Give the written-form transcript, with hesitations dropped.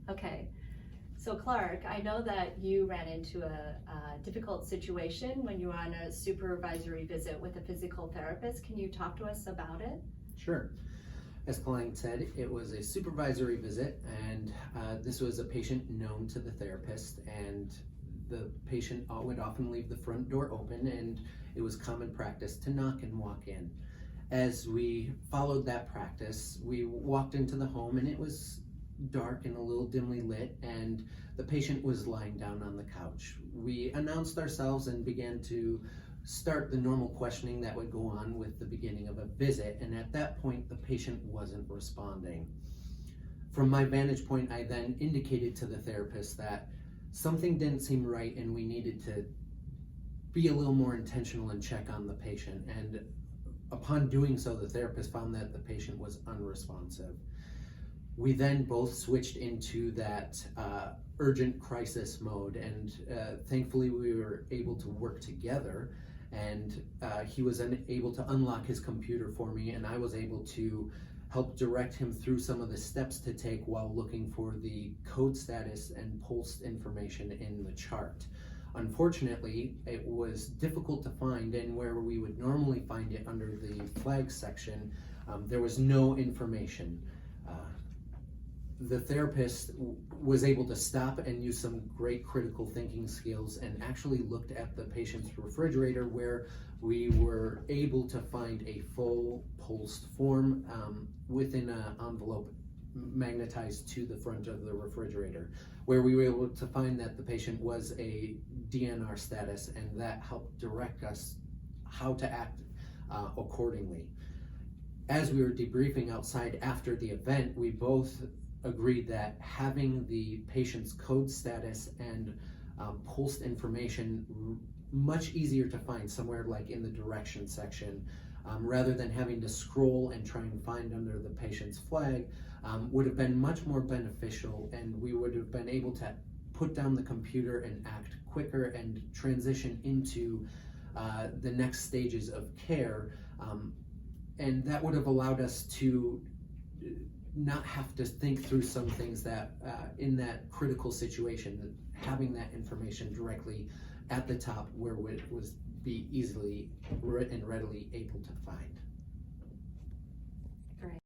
Okay. So Clark, I know that you ran into a difficult situation when you were on a supervisory visit with a physical therapist. Can you talk to us about it? Sure. As Colleen said, it was a supervisory visit, and this was a patient known to the therapist, and the patient would often leave the front door open, and it was common practice to knock and walk in. As we followed that practice, we walked into the home, and it was dark and a little dimly lit, and the patient was lying down on the couch. We announced ourselves and began to start the normal questioning that would go on with the beginning of a visit, and at that point the patient wasn't responding. From my vantage point, I then indicated to the therapist that something didn't seem right and we needed to be a little more intentional and check on the patient, and upon doing so, the therapist found that the patient was unresponsive. We then both switched into that urgent crisis mode, and thankfully we were able to work together, and he was able to unlock his computer for me, and I was able to help direct him through some of the steps to take while looking for the code status and POLST information in the chart. Unfortunately, it was difficult to find, and where we would normally find it under the flag section, there was no information. The therapist was able to stop and use some great critical thinking skills and actually looked at the patient's refrigerator, where we were able to find a full POLST form within an envelope magnetized to the front of the refrigerator, where we were able to find that the patient was a DNR status, and that helped direct us how to act accordingly. As we were debriefing outside after the event, we both agreed that having the patient's code status and POLST information much easier to find somewhere like in the direction section, rather than having to scroll and try and find under the patient's flag, would have been much more beneficial, and we would have been able to put down the computer and act quicker and transition into the next stages of care, and that would have allowed us to not have to think through some things that in that critical situation, having that information directly at the top where it was be easily and readily able to find.